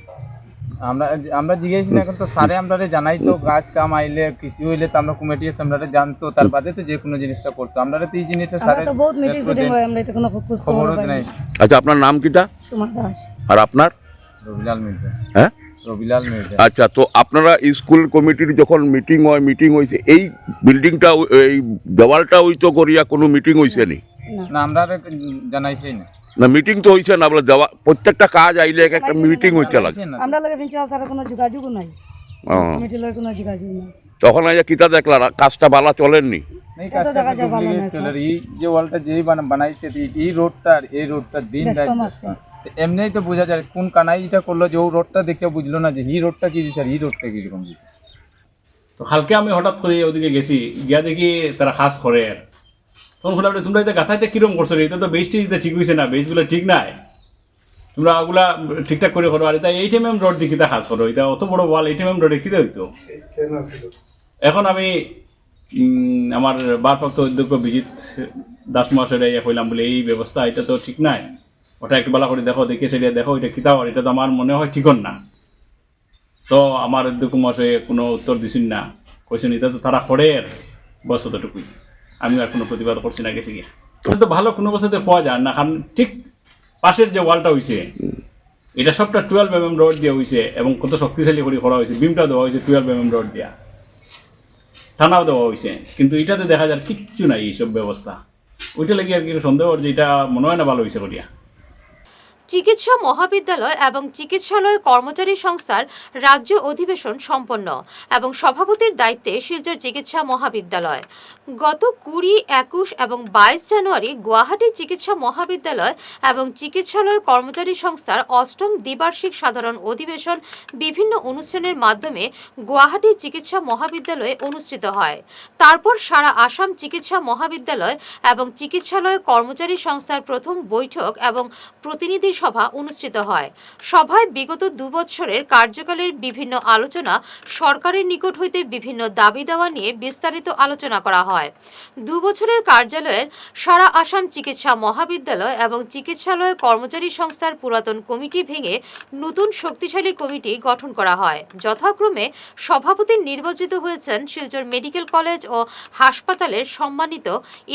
[SPEAKER 17] আমরা জিজ্ঞাসি না, এখন তো স্যারে আমরা জানাই তো কাজ কাম আইলে কিছু হইলে তো আমরা কমিটি আছে আমরা জানতো, তার বাদে তো যে কোনো জিনিসটা করতো। আমরা তো এই জিনিসটা স্যারে বহুত মিটিং হয়, আমরা তো কোনো খবর নাই।
[SPEAKER 16] আচ্ছা, আপনার নাম কিটা?
[SPEAKER 17] সুমা দাস।
[SPEAKER 16] আর আপনার?
[SPEAKER 17] রবিলাল মির্জা।
[SPEAKER 16] হ্যাঁ,
[SPEAKER 17] রবিলাল মির্জা।
[SPEAKER 16] আচ্ছা, তো আপনারা স্কুল কমিটির যখন মিটিং হয়েছে, এই বিল্ডিংটা এই দেওয়ালটা হইতো করিয়া কোনো মিটিং হয়েছে নি?
[SPEAKER 17] না, আমরা জানাইছি না।
[SPEAKER 16] না, মিটিং তো হইছে না বলে, দেওয়া প্রত্যেকটা কাজ আইলে একটা মিটিং হইতে লাগে।
[SPEAKER 10] আমরা লাগে প্রিন্সিপাল স্যারের কোনো যোগাযোগ নাই, কমিটির লগে কোনো যোগাযোগ নাই।
[SPEAKER 16] তখন আইয়া কিতা দেখলা কাজটা ভালো চলেননি?
[SPEAKER 17] এই কাজটা চলে, এই যে ওয়ালটা যেই বানাইছে এই রোডটা এই রোডটা দিন রাত এমনিই তো বোঝা যায় কোন কানাই এটা করলো, যে ও রোডটা দেখে বুঝলো না যে এই রোডটা কি দিচ্ছে আর এই রোডটা কিরকম দিচ্ছে।
[SPEAKER 18] তো কালকে আমি হঠাৎ করে ওদিকে গেছি, গিয়া দেখি তারা খাস করে। আর তখন বলে, তোমরা এটা গাথাইটা কিরকম করছো, এটা তো বেসটি ঠিক হয়েছে না, বেসগুলো ঠিক নাই, তোমরা ওগুলা ঠিকঠাক করে করো। আর এটা 8 mm রড দিয়ে কিতা খাস করো, এটা অত বড় ওয়াল 8 mm রডে কিতা হইতো। এখন আমি আমার ভারপ্রাপ্ত অধ্যক্ষ বিজিত দাস মহাশয়রা কইলাম বলে, এই ব্যবস্থা এটা তো ঠিক নাই, ওটা একটু ভালো করে দেখো, দেখে সেটা দেখো এটা কিতা হওয়ার, এটা তো আমার মনে হয় ঠিক না। তো আমার অধ্যক্ষ মহাশয় কোনো উত্তর দিছেন না, কইছেন এটা তো তারা করে বস অতটুকুই। আমি আর কোনো প্রতিবাদ করছি না, গেছি গিয়া। তো ভালো কোনো বছরতে পাওয়া যায় না, কারণ ঠিক পাশের যে ওয়ালটা হয়েছে এটা সবটা 12 mm রড দিয়ে হয়েছে, এবং কত শক্তিশালী করে করা হয়েছে। বিমটা দেওয়া হয়েছে 12 mm রড দিয়া, টানাও দেওয়া হয়েছে, কিন্তু এটাতে দেখা যায় কিচ্ছু নাই এইসব ব্যবস্থা। ওইটা লাগে আর কি সন্দেহ, যে এটা মনে হয় না ভালো হয়েছে করিয়া।
[SPEAKER 1] চিকিৎসা মহাবিদ্যালয় এবং চিকিৎসালয় কর্মচারী সংস্থার রাজ্য অধিবেশন সম্পন্ন এবং সভাপতির দায়িত্বে শিলচর চিকিৎসা মহাবিদ্যালয়। গত 20, 21 এবং 22 জানুয়ারি গুয়াহাটি চিকিৎসা মহাবিদ্যালয় এবং চিকিৎসালয় কর্মচারী সংস্থার 8ম দ্বিবার্ষিক সাধারণ অধিবেশন বিভিন্ন অনুষ্ঠানের মাধ্যমে গুয়াহাটি চিকিৎসা মহাবিদ্যালয়ে অনুষ্ঠিত হয়। তারপর সারা আসাম চিকিৎসা মহাবিদ্যালয় এবং চিকিৎসালয় কর্মচারী সংস্থার প্রথম বৈঠক এবং প্রতিনিধি সভা অনুষ্ঠিত হয়। সভায় বিগত 2 বছরের কার্যকালের বিভিন্ন আলোচনা, সরকারের নিকট হইতে বিভিন্ন দাবি দেওয়া নিয়ে বিস্তারিত আলোচনা করা হয়। 2 বছরের কার্যালয়ের সারা আসাম চিকিৎসা মহাবিদ্যালয় এবং চিকিৎসালয় কর্মচারী সংস্থার পুরাতন কমিটি ভেঙে নতুন শক্তিশালী কমিটি গঠন করা হয়। যথাক্রমে সভাপতি নির্বাচিত হয়েছেন শিলচর মেডিকেল কলেজ ও হাসপাতালের সম্মানিত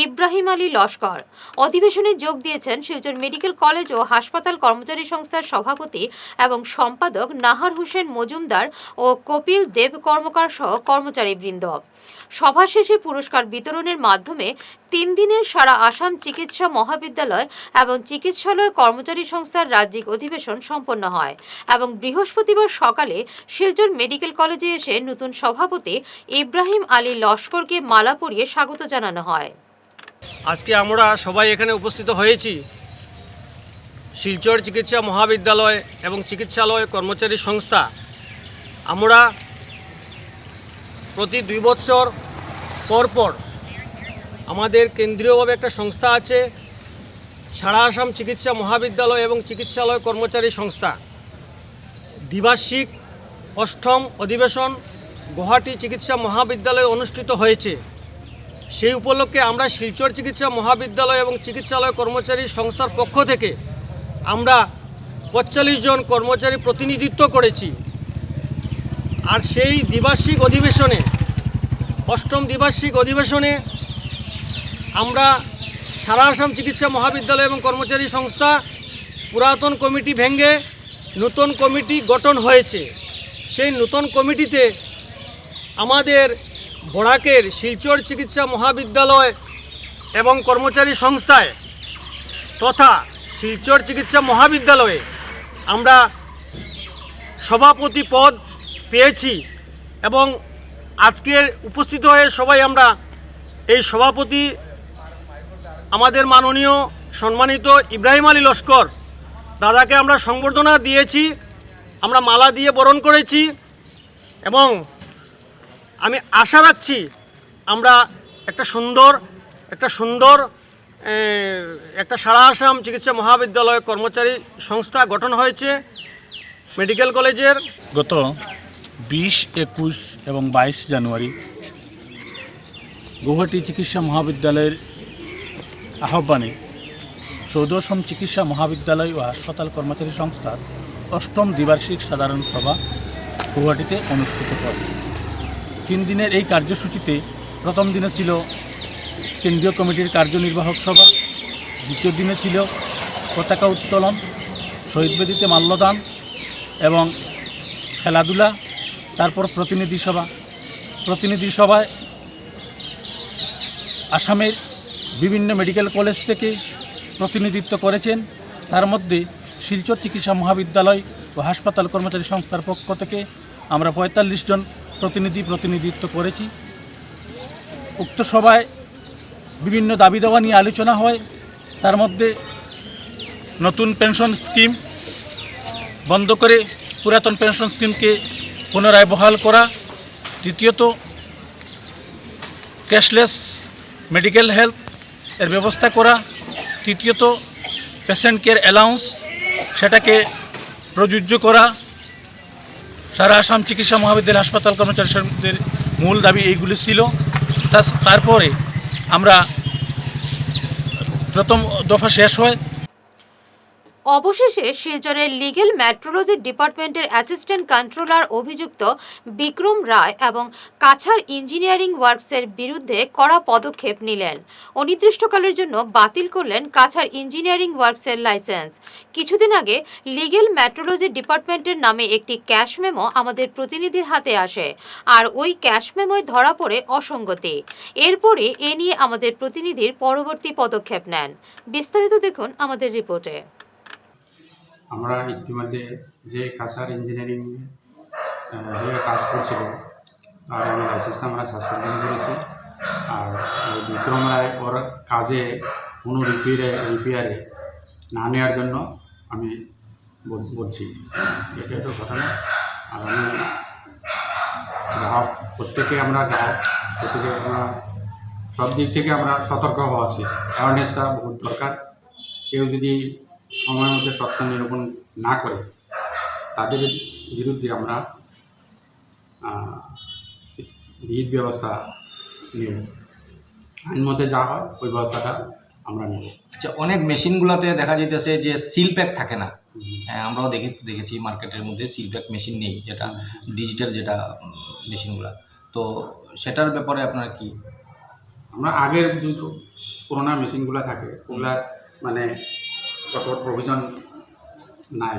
[SPEAKER 1] ইব্রাহিম আলী লস্কর। অধিবেশনে যোগ দিয়েছেন শিলচর মেডিকেল কলেজ ও হাসপাতাল মেডিকেল কর্মচারী সংস্থার সভাপতি এবং সম্পাদক নাহার হোসেন মজুমদার ও কপিল দেব কর্মকার সহ কর্মচারীবৃন্দ। সভা শেষে পুরস্কার বিতরণের মাধ্যমে 3 দিনের সারা আসাম চিকিৎসা মহাবিদ্যালয় এবং চিকিৎসালয় কর্মচারী সংস্থার রাজ্যিক অধিবেশন সম্পন্ন হয় এবং বৃহস্পতিবার সকালে শিলচর মেডিকেল কলেজে এসে নতুন সভাপতি ইব্রাহিম আলী লস্করকে মালা পরিয়ে স্বাগত জানানো হয়।
[SPEAKER 19] আজকে আমরা সবাই এখানে উপস্থিত হয়েছি শিলচর চিকিৎসা মহাবিদ্যালয় এবং চিকিৎসালয় কর্মচারী সংস্থা। আমরা প্রতি 2 বছর পর পর আমাদের কেন্দ্রীয়ভাবে একটা সংস্থা আছে, সারা আসাম চিকিৎসা মহাবিদ্যালয় এবং চিকিৎসালয় কর্মচারী সংস্থা। দ্বিবার্ষিক 8ম অধিবেশন গুয়াহাটি চিকিৎসা মহাবিদ্যালয়ে অনুষ্ঠিত হয়েছে। সেই উপলক্ষে আমরা শিলচর চিকিৎসা মহাবিদ্যালয় এবং চিকিৎসালয় কর্মচারী সংস্থার পক্ষ থেকে আমরা 45 জন কর্মচারী প্রতিনিধিত্ব করেছি। আর সেই দ্বিবার্ষিক অধিবেশনে 8ম দ্বিবার্ষিক অধিবেশনে আমরা সারা আসাম চিকিৎসা মহাবিদ্যালয় এবং কর্মচারী সংস্থা পুরাতন কমিটি ভেঙে নতুন কমিটি গঠন হয়েছে। সেই নতুন কমিটিতে আমাদের বরাকের শিলচর চিকিৎসা মহাবিদ্যালয় এবং কর্মচারী সংস্থায় তথা শিলচর চিকিৎসা মহাবিদ্যালয়ে আমরা সভাপতি পদ পেয়েছি এবং আজকের উপস্থিত হয়ে সবাই আমরা এই সভাপতি আমাদের মাননীয় সম্মানিত ইব্রাহিম আলী লস্কর দাদাকে আমরা সংবর্ধনা দিয়েছি, আমরা মালা দিয়ে বরণ করেছি এবং আমি আশা রাখছি আমরা একটা সুন্দর একটা সারা আসাম চিকিৎসা মহাবিদ্যালয় কর্মচারী সংস্থা গঠন হয়েছে মেডিকেল কলেজের।
[SPEAKER 20] গত 20, 21 এবং 22 জানুয়ারি গুয়াহাটি চিকিৎসা মহাবিদ্যালয়ের আহ্বানে 14ম চিকিৎসা মহাবিদ্যালয় ও হাসপাতাল কর্মচারী সংস্থার 8ম দ্বিবার্ষিক সাধারণ সভা গুয়াহাটিতে অনুষ্ঠিত হয়। 3 দিনের এই কার্যসূচিতে প্রথম দিনে ছিল কেন্দ্রীয় কমিটির কার্যনির্বাহক সভা, দ্বিতীয় দিনে ছিল পতাকা উত্তোলন, শহীদ বেদিতে মাল্যদান এবং খেলাধুলা, তারপর প্রতিনিধি সভায় আসামের বিভিন্ন মেডিকেল কলেজ থেকে প্রতিনিধিত্ব করেছেন। তার মধ্যে শিলচর চিকিৎসা মহাবিদ্যালয় ও হাসপাতাল কর্মচারী সংস্থার পক্ষ থেকে আমরা 45 জন প্রতিনিধিত্ব করেছি। উক্ত সভায় বিভিন্ন দাবি দাওয়া নিয়ে আলোচনা হয়। তার মধ্যে নতুন পেনশন স্কিম বন্ধ করে পুরাতন পেনশন স্কিমকে পুনরায় বহাল করা, দ্বিতীয়ত ক্যাশলেস মেডিকেল হেলথ এর ব্যবস্থা করা, তৃতীয়ত পেশেন্ট কেয়ার অ্যালাউন্স সেটাকে প্রযোজ্য করা। সারা আসাম চিকিৎসা মহাবিদ্যালয় হাসপাতাল কর্মচারীদের মূল দাবি এইগুলি ছিল। তারপরে আমরা প্রথম দফা শেষ হয়।
[SPEAKER 1] অবশেষে শিলচরের লিগ্যাল মেট্রোলজি ডিপার্টমেন্টের অ্যাসিস্ট্যান্ট কন্ট্রোলার অভিযুক্ত বিক্রম রায় এবং কাছাড় ইঞ্জিনিয়ারিং ওয়ার্কসের বিরুদ্ধে কড়া পদক্ষেপ নিলেন। অনির্দিষ্টকালের জন্য বাতিল করলেন কাছাড় ইঞ্জিনিয়ারিং ওয়ার্কসের লাইসেন্স। কিছুদিন আগে লিগ্যাল মেট্রোলজি ডিপার্টমেন্টের নামে একটি ক্যাশ মেমো আমাদের প্রতিনিধির হাতে আসে, আর ওই ক্যাশ মেমোয় ধরা পড়ে অসঙ্গতি। এরপরে এ নিয়ে আমাদের প্রতিনিধির পরবর্তী পদক্ষেপ নেন। বিস্তারিত দেখুন আমাদের রিপোর্টে।
[SPEAKER 21] আমরা ইতিমধ্যে যে কাছাড় ইঞ্জিনিয়ারিং কাজ করছিল তার আমি লাইসেন্সটা আমরা সাসপেন্ড করেছি। আর বিক্রম রায় ওর কাজে কোনো রিপেয়ারে না নেওয়ার জন্য আমি বলছি, এটা তো ঘটনা। আর আমি গ্রাহক প্রত্যেকে আমরা সব দিক থেকে আমরা সতর্ক হওয়া উচিত। অ্যাওয়ারনেসটা বহুত দরকার। কেউ যদি সময় মধ্যে সত্য নিরূপণ না করে তাদের বিরুদ্ধে আমরা বিহিত ব্যবস্থা নেব, আইন মতে যা হয় ওই ব্যবস্থাটা আমরা নেব।
[SPEAKER 22] আচ্ছা, অনেক মেশিনগুলোতে দেখা যাইতেছে যে সিল প্যাক থাকে না। আমরাও দেখেছি মার্কেটের মধ্যে সিল প্যাক মেশিন নেই, যেটা ডিজিটাল যেটা মেশিনগুলো। তো সেটার ব্যাপারে আপনার কি?
[SPEAKER 21] আমরা আগের যে পুরোনো মেশিনগুলো থাকে ওগুলার মানে কত প্রভিজন নাই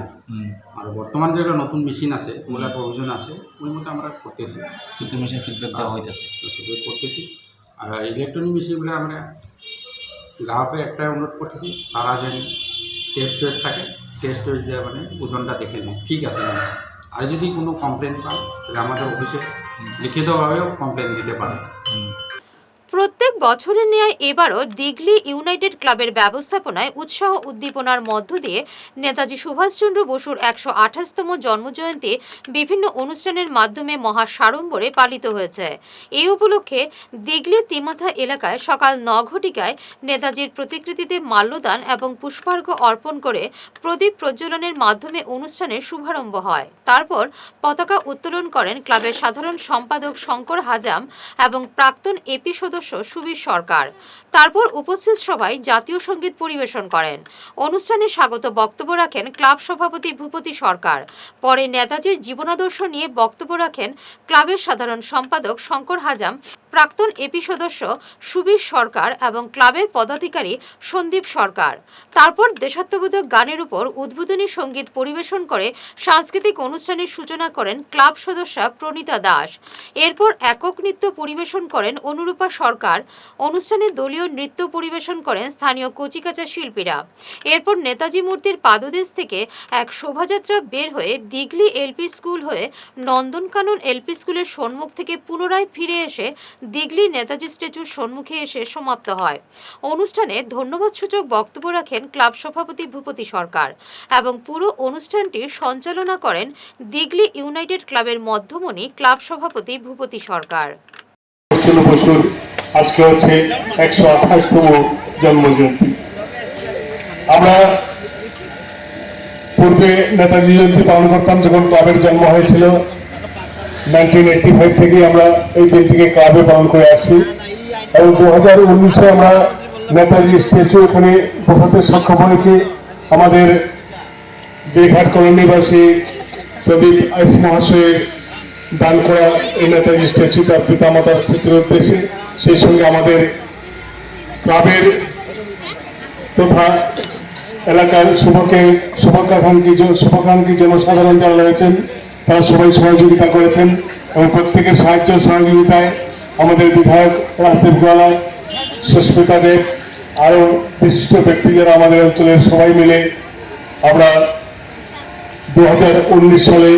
[SPEAKER 21] আর বর্তমান যেটা নতুন মেশিন আছে ওগুলা প্রভিশন আছে ওই মতো আমরা করতেছি
[SPEAKER 22] সুতির মেশিন সিলপ্যাক দেওয়া হইতেছে
[SPEAKER 21] সেগুলো করতেছি। আর ইলেকট্রনিক মেশিনগুলো আমরা গ্রাহকের একটা অনুরোধ করতেছি, তারা যেন টেস্ট ওয়েট থাকে, টেস্ট ওয়েট দেওয়া মানে ওজনটা দেখে নেয় ঠিক আছে না। আর যদি কোনো কমপ্লেন পান তাহলে আমাদের অফিসে লিখিতভাবেও কমপ্লেন দিতে পারে।
[SPEAKER 1] প্রত্যেক বছরের ন্যায় এবারও দিগলি ইউনাইটেড ক্লাবের ব্যবস্থাপনায় উৎসাহ উদ্দীপনার মধ্য দিয়ে নেতাজি সুভাষচন্দ্র বসুর ১২৮তম জন্মজয়ন্তী বিভিন্ন অনুষ্ঠানের মাধ্যমে মহা সাড়ম্বরে পালিত হয়েছে। এই উপলক্ষে দিগলি তিমাথা এলাকায় সকাল ৯ ঘটিকায় নেতাজির প্রতিকৃতিতে মাল্যদান এবং পুষ্পার্ঘ্য অর্পণ করে প্রদীপ প্রজ্বলনের মাধ্যমে অনুষ্ঠানের শুভারম্ভ হয়। তারপর পতাকা উত্তোলন করেন ক্লাবের সাধারণ সম্পাদক শঙ্কর হাজাম এবং প্রাক্তন এপি সদস্য সুবীর সরকার। তারপর উপস্থিত সবাই জাতীয় সঙ্গীত পরিবেশন করেন। অনুষ্ঠানে স্বাগত বক্তব্য রাখেন ক্লাব সভাপতি ভূপতি সরকার। পরে নেতাজির জীবনাদর্শ নিয়ে বক্তব্য রাখেন ক্লাবের সাধারণ সম্পাদক শঙ্কর হাজাম, প্রাক্তন এপি সদস্য সুবীর সরকার এবং ক্লাবের পদাধিকারী সন্দীপ সরকার। তারপর দেশাত্মবোধক গানের উপর উদ্বোধনী সঙ্গীত পরিবেশন করে সাংস্কৃতিক অনুষ্ঠানের সূচনা করেন ক্লাব সদস্যা প্রণীতা দাস। এরপর একক নৃত্য পরিবেশন করেন অনুরূপা সরকার। অনুষ্ঠানে দলীয় নৃত্য পরিবেশন করেন স্থানীয় কচিকাঁচা শিল্পীরা। এরপর নেতাজি মূর্তির পাদদেশ থেকে এক শোভাযাত্রা বের হয়ে দিগলি এলপি স্কুল হয়ে নন্দনকানন এলপি স্কুলের সম্মুখ থেকে পুনরায় ফিরে এসে দিগলি নেতাজি স্ট্যাচুর সম্মুখে এসে সমাপ্ত হয়। অনুষ্ঠানে ধন্যবাদসূচক বক্তব্য রাখেন ক্লাব সভাপতি ভূপতি সরকার এবং পুরো অনুষ্ঠানটি সঞ্চালনা করেন দিগলি ইউনাইটেড ক্লাবের মধ্যমণি ক্লাব সভাপতি ভূপতি সরকার।
[SPEAKER 3] আজকে হচ্ছে ১২৮তম জন্মজয়ন্তী। আমরা পূর্বে নেতাজি জয়ন্তী পালন করতাম যখন ক্লাবের জন্ম হয়েছিল। 1985 থেকে আমরা এই দিনটিকে ক্লাবে পালন করে আসছি এবং 2019-এ আমরা নেতাজি স্ট্যাচু এখানে বসাতে সক্ষম হয়েছি। আমাদের যে ঘাট কলোনিবাসী প্রদীপ আইস মহাশয়ের দান করা এই নেতাজি স্ট্যাচু তার পিতামাতার স্মৃতির উদ্দেশ্যে, সেই সঙ্গে আমাদের ক্লাবের তথা এলাকার শুভাকাঙ্ক্ষী জনসাধারণ যারা রয়েছেন তারা সবাই সহযোগিতা করেছেন এবং প্রত্যেকের সাহায্য সহযোগিতায় আমাদের বিধায়ক রাজদেব গোয়ালা, সুস্মিতা দেব, আরও বিশিষ্ট ব্যক্তি যারা আমাদের অঞ্চলের সবাই মিলে আমরা 2019 সালে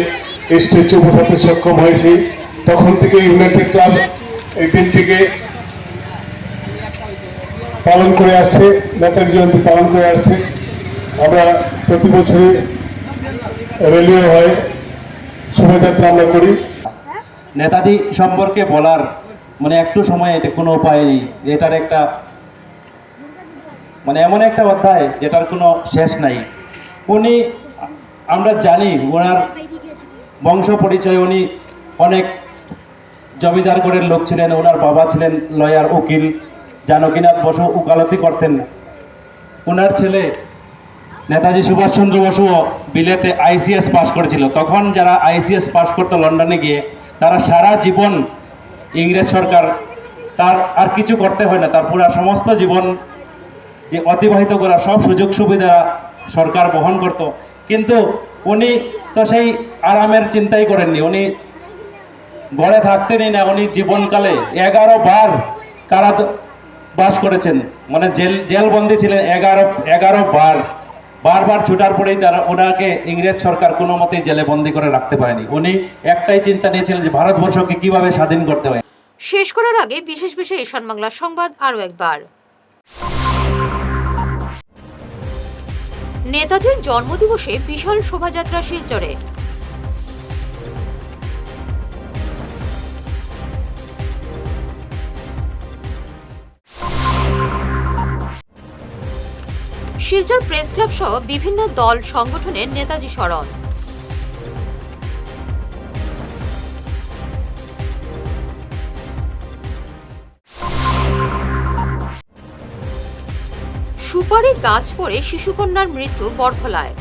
[SPEAKER 3] এই স্ট্যাচু বসাতে সক্ষম হয়েছি। তখন থেকে ইউনাইটেড ক্লাব এই দিনটিকে পালন করে আসছে, নেতাজি জয়ন্তী পালন করে আসছে। আমরা প্রতি বছরই রেলওয়ে হয় শোভাযাত্রা আমরা করি।
[SPEAKER 4] নেতাজি সম্পর্কে বলার মানে একটু সময় এটা কোনো উপায় নেই। এটার একটা মানে এমন একটা অধ্যায় যেটার কোনো শেষ নাই। উনি আমরা জানি ওনার বংশ পরিচয়, উনি অনেক জমিদার ঘরের লোক ছিলেন। ওনার বাবা ছিলেন লয়ার উকিল জানকীনাথ বসু, উকালতি করতেন। ওনার ছেলে নেতাজি সুভাষচন্দ্র বসুও বিলেতে আইসিএস পাশ করেছিল। তখন যারা আইসিএস পাশ করতো লন্ডনে গিয়ে, তারা সারা জীবন ইংরেজ সরকার তার আর কিছু করতে হয় না, তার পুরা সমস্ত জীবন অতিবাহিত করা সব সুযোগ সুবিধা সরকার বহন করত। কিন্তু উনি তো সেই আরামের চিন্তাই করেননি। উনি গড়ে থাকতেনই না। উনি জীবনকালে 11 বার কারাবাস করেছেন, মানে জেলবন্দি ছিলেন 11 বার। বারবার ছুটার পরেই তারা ওনাকে ইংরেজ সরকার কোনো মতেই জেলে বন্দি করে রাখতে পারেনি। উনি একটাই চিন্তা নিয়েছিলেন যে ভারতবর্ষকে কিভাবে স্বাধীন করতে হয়।
[SPEAKER 1] শেষ করার আগে বিশেষ ঈশান বাংলা সংবাদ আরও একবার। নেতাজির জন্মদিবসে বিশাল শোভাযাত্রা শিলচরে। শিলচর প্রেস ক্লাব সহ বিভিন্ন দল সংগঠনের নেতাজি স্মরণ। সুপারি গাছ পড়ে শিশুকন্যার মৃত্যু বরফলায়।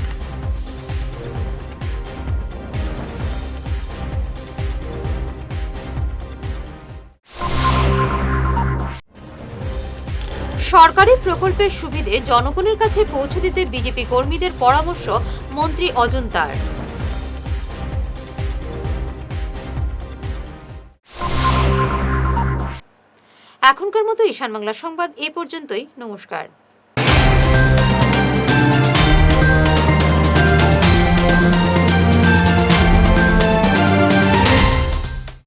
[SPEAKER 1] সরকারি প্রকল্পের সুবিধে জনগণের কাছে পৌঁছে দিতে বিজেপি কর্মীদের পরামর্শ মন্ত্রী অজন্তার। এখনকার মতো ঈশান বাংলা সংবাদ এ পর্যন্তই। নমস্কার।